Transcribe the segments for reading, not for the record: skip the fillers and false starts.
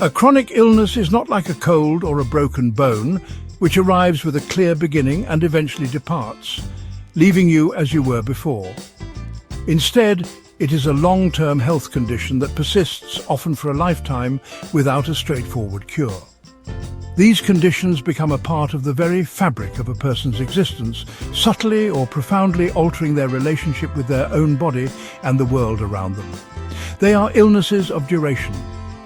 A chronic illness is not like a cold or a broken bone, which arrives with a clear beginning and eventually departs, leaving you as you were before. Instead, it is a long-term health condition that persists, often for a lifetime, without a straightforward cure. These conditions become a part of the very fabric of a person's existence, subtly or profoundly altering their relationship with their own body and the world around them. They are illnesses of duration,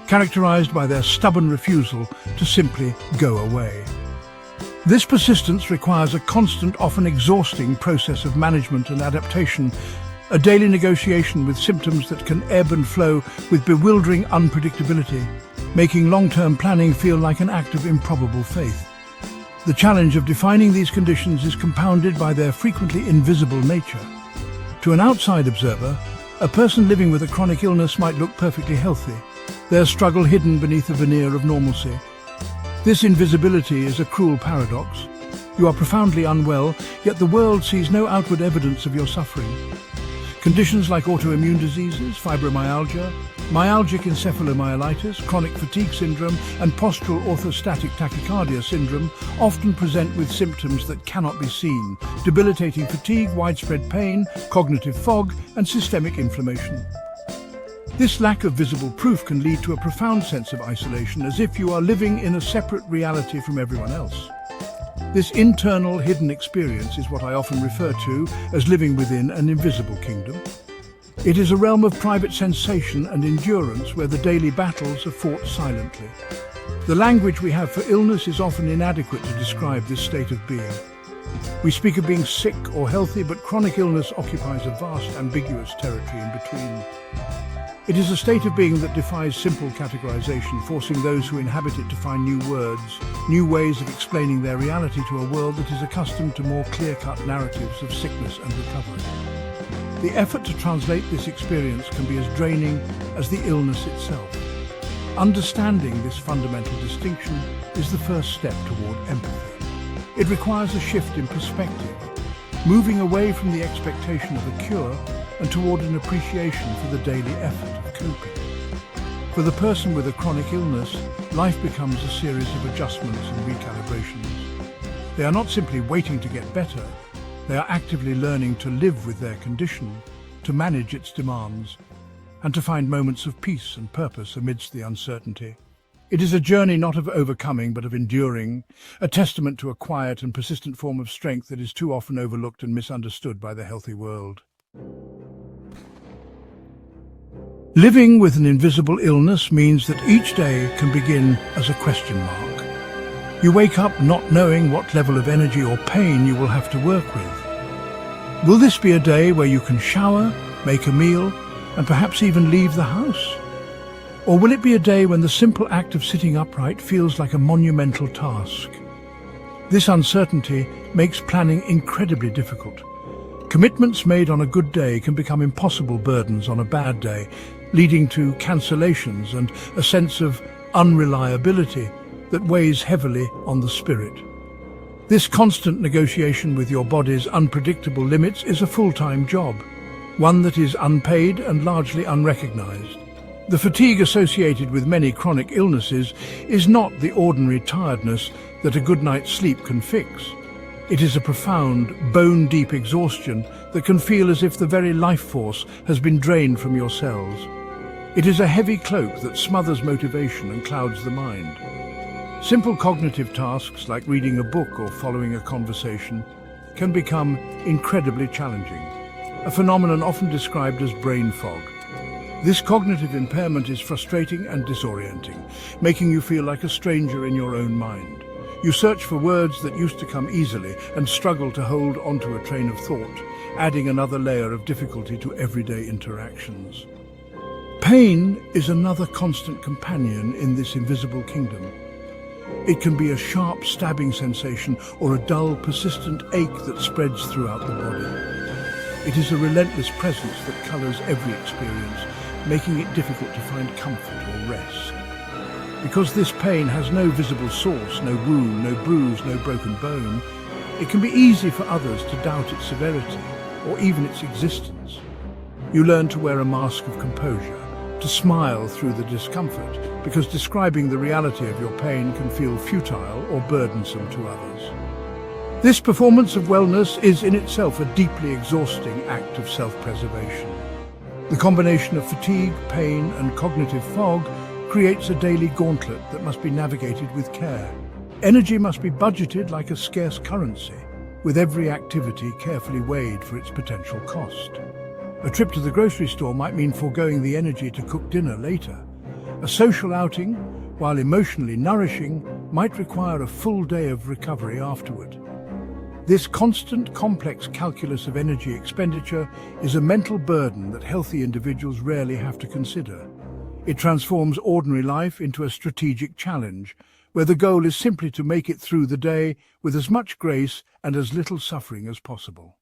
characterized by their stubborn refusal to simply go away. This persistence requires a constant, often exhausting process of management and adaptation, a daily negotiation with symptoms that can ebb and flow with bewildering unpredictability, making long-term planning feel like an act of improbable faith. The challenge of defining these conditions is compounded by their frequently invisible nature. To an outside observer, a person living with a chronic illness might look perfectly healthy, their struggle hidden beneath a veneer of normalcy. This invisibility is a cruel paradox. You are profoundly unwell, yet the world sees no outward evidence of your suffering. Conditions like autoimmune diseases, fibromyalgia, myalgic encephalomyelitis, chronic fatigue syndrome, and postural orthostatic tachycardia syndrome often present with symptoms that cannot be seen: debilitating fatigue, widespread pain, cognitive fog, and systemic inflammation. This lack of visible proof can lead to a profound sense of isolation, as if you are living in a separate reality from everyone else. This internal, hidden experience is what I often refer to as living within an invisible kingdom. It is a realm of private sensation and endurance where the daily battles are fought silently. The language we have for illness is often inadequate to describe this state of being. We speak of being sick or healthy, but chronic illness occupies a vast, ambiguous territory in between. It is a state of being that defies simple categorization, forcing those who inhabit it to find new words, new ways of explaining their reality to a world that is accustomed to more clear-cut narratives of sickness and recovery. The effort to translate this experience can be as draining as the illness itself. Understanding this fundamental distinction is the first step toward empathy. It requires a shift in perspective, moving away from the expectation of a cure and toward an appreciation for the daily effort of coping. For the person with a chronic illness, life becomes a series of adjustments and recalibrations. They are not simply waiting to get better, they are actively learning to live with their condition, to manage its demands, and to find moments of peace and purpose amidst the uncertainty. It is a journey not of overcoming, but of enduring, a testament to a quiet and persistent form of strength that is too often overlooked and misunderstood by the healthy world. Living with an invisible illness means that each day can begin as a question mark. You wake up not knowing what level of energy or pain you will have to work with. Will this be a day where you can shower, make a meal, and perhaps even leave the house? Or will it be a day when the simple act of sitting upright feels like a monumental task? This uncertainty makes planning incredibly difficult. Commitments made on a good day can become impossible burdens on a bad day, leading to cancellations and a sense of unreliability that weighs heavily on the spirit. This constant negotiation with your body's unpredictable limits is a full-time job, one that is unpaid and largely unrecognized. The fatigue associated with many chronic illnesses is not the ordinary tiredness that a good night's sleep can fix. It is a profound, bone-deep exhaustion that can feel as if the very life force has been drained from your cells. It is a heavy cloak that smothers motivation and clouds the mind. Simple cognitive tasks like reading a book or following a conversation can become incredibly challenging, a phenomenon often described as brain fog. This cognitive impairment is frustrating and disorienting, making you feel like a stranger in your own mind. You search for words that used to come easily and struggle to hold onto a train of thought, adding another layer of difficulty to everyday interactions. Pain is another constant companion in this invisible kingdom. It can be a sharp, stabbing sensation or a dull, persistent ache that spreads throughout the body. It is a relentless presence that colors every experience, making it difficult to find comfort or rest. Because this pain has no visible source, no wound, no bruise, no broken bone, it can be easy for others to doubt its severity or even its existence. You learn to wear a mask of composure, to smile through the discomfort, because describing the reality of your pain can feel futile or burdensome to others. This performance of wellness is in itself a deeply exhausting act of self-preservation. The combination of fatigue, pain, and cognitive fog creates a daily gauntlet that must be navigated with care. Energy must be budgeted like a scarce currency, with every activity carefully weighed for its potential cost. A trip to the grocery store might mean foregoing the energy to cook dinner later. A social outing, while emotionally nourishing, might require a full day of recovery afterward. This constant, complex calculus of energy expenditure is a mental burden that healthy individuals rarely have to consider. It transforms ordinary life into a strategic challenge, where the goal is simply to make it through the day with as much grace and as little suffering as possible.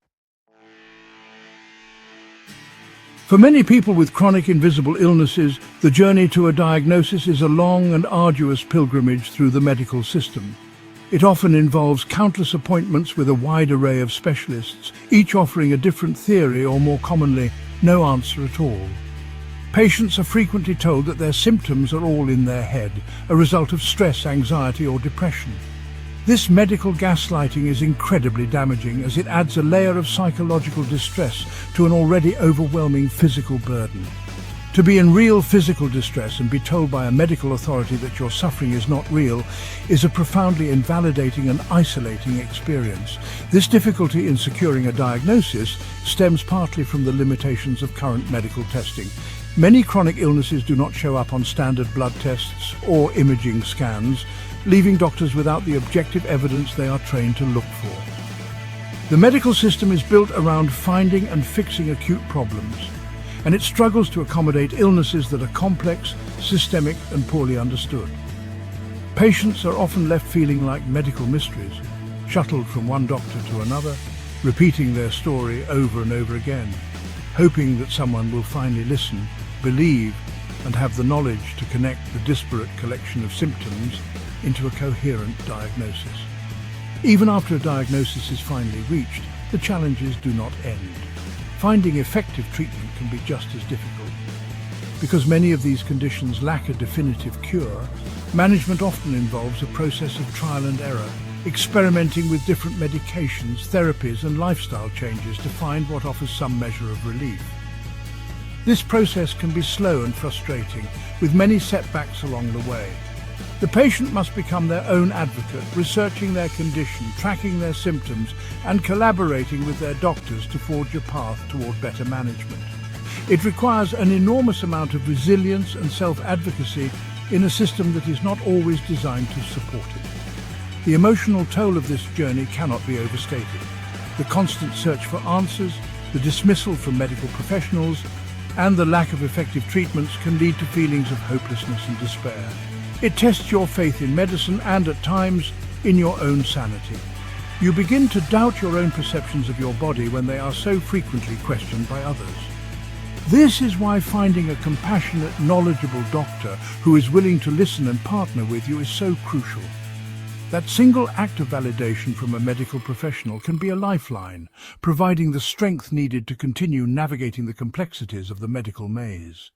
For many people with chronic invisible illnesses, the journey to a diagnosis is a long and arduous pilgrimage through the medical system. It often involves countless appointments with a wide array of specialists, each offering a different theory or, more commonly, no answer at all. Patients are frequently told that their symptoms are all in their head, a result of stress, anxiety, or depression. This medical gaslighting is incredibly damaging, as it adds a layer of psychological distress to an already overwhelming physical burden. To be in real physical distress and be told by a medical authority that your suffering is not real is a profoundly invalidating and isolating experience. This difficulty in securing a diagnosis stems partly from the limitations of current medical testing. Many chronic illnesses do not show up on standard blood tests or imaging scans, leaving doctors without the objective evidence they are trained to look for. The medical system is built around finding and fixing acute problems, and it struggles to accommodate illnesses that are complex, systemic, and poorly understood. Patients are often left feeling like medical mysteries, shuttled from one doctor to another, repeating their story over and over again, hoping that someone will finally listen, believe, and have the knowledge to connect the disparate collection of symptoms into a coherent diagnosis. Even after a diagnosis is finally reached, the challenges do not end. Finding effective treatment can be just as difficult. Because many of these conditions lack a definitive cure, management often involves a process of trial and error, experimenting with different medications, therapies, and lifestyle changes to find what offers some measure of relief. This process can be slow and frustrating, with many setbacks along the way. The patient must become their own advocate, researching their condition, tracking their symptoms, and collaborating with their doctors to forge a path toward better management. It requires an enormous amount of resilience and self-advocacy in a system that is not always designed to support it. The emotional toll of this journey cannot be overstated. The constant search for answers, the dismissal from medical professionals, and the lack of effective treatments can lead to feelings of hopelessness and despair. It tests your faith in medicine and, at times, in your own sanity. You begin to doubt your own perceptions of your body when they are so frequently questioned by others. This is why finding a compassionate, knowledgeable doctor who is willing to listen and partner with you is so crucial. That single act of validation from a medical professional can be a lifeline, providing the strength needed to continue navigating the complexities of the medical maze.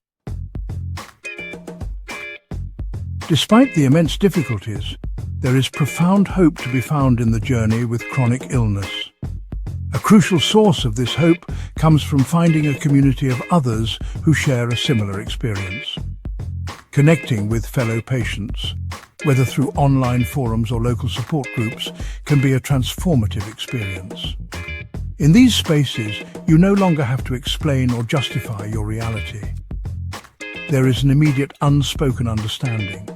Despite the immense difficulties, there is profound hope to be found in the journey with chronic illness. A crucial source of this hope comes from finding a community of others who share a similar experience. Connecting with fellow patients, whether through online forums or local support groups, can be a transformative experience. In these spaces, you no longer have to explain or justify your reality. There is an immediate unspoken understanding.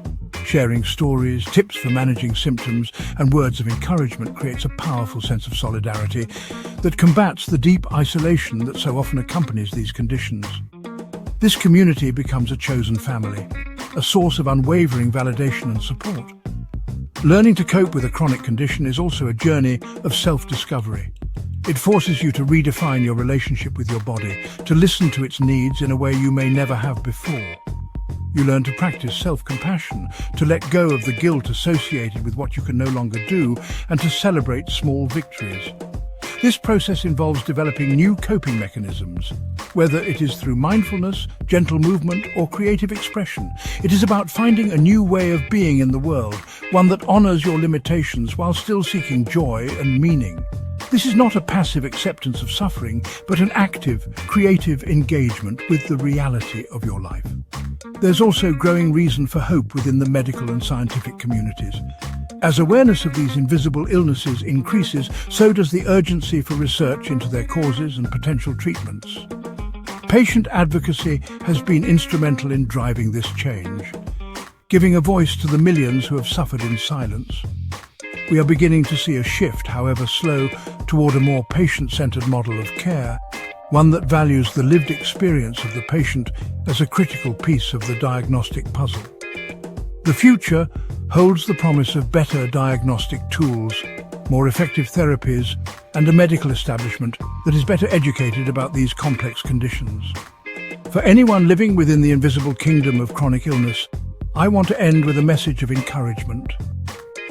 Sharing stories, tips for managing symptoms, and words of encouragement creates a powerful sense of solidarity that combats the deep isolation that so often accompanies these conditions. This community becomes a chosen family, a source of unwavering validation and support. Learning to cope with a chronic condition is also a journey of self-discovery. It forces you to redefine your relationship with your body, to listen to its needs in a way you may never have before. You learn to practice self-compassion, to let go of the guilt associated with what you can no longer do, and to celebrate small victories. This process involves developing new coping mechanisms. Whether it is through mindfulness, gentle movement, or creative expression, it is about finding a new way of being in the world, one that honors your limitations while still seeking joy and meaning. This is not a passive acceptance of suffering, but an active, creative engagement with the reality of your life. There's also growing reason for hope within the medical and scientific communities. As awareness of these invisible illnesses increases, so does the urgency for research into their causes and potential treatments. Patient advocacy has been instrumental in driving this change, giving a voice to the millions who have suffered in silence. We are beginning to see a shift, however slow, toward a more patient-centered model of care, one that values the lived experience of the patient as a critical piece of the diagnostic puzzle. The future holds the promise of better diagnostic tools, more effective therapies, and a medical establishment that is better educated about these complex conditions. For anyone living within the invisible kingdom of chronic illness, I want to end with a message of encouragement.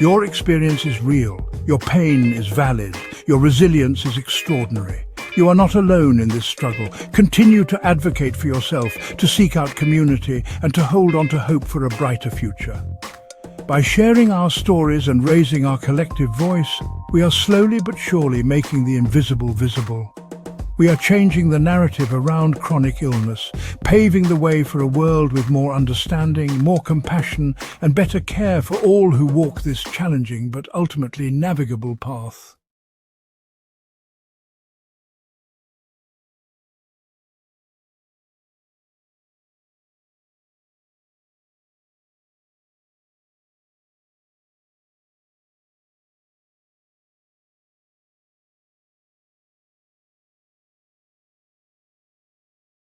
Your experience is real, your pain is valid, your resilience is extraordinary. You are not alone in this struggle. Continue to advocate for yourself, to seek out community, and to hold on to hope for a brighter future. By sharing our stories and raising our collective voice, we are slowly but surely making the invisible visible. We are changing the narrative around chronic illness, paving the way for a world with more understanding, more compassion, and better care for all who walk this challenging but ultimately navigable path.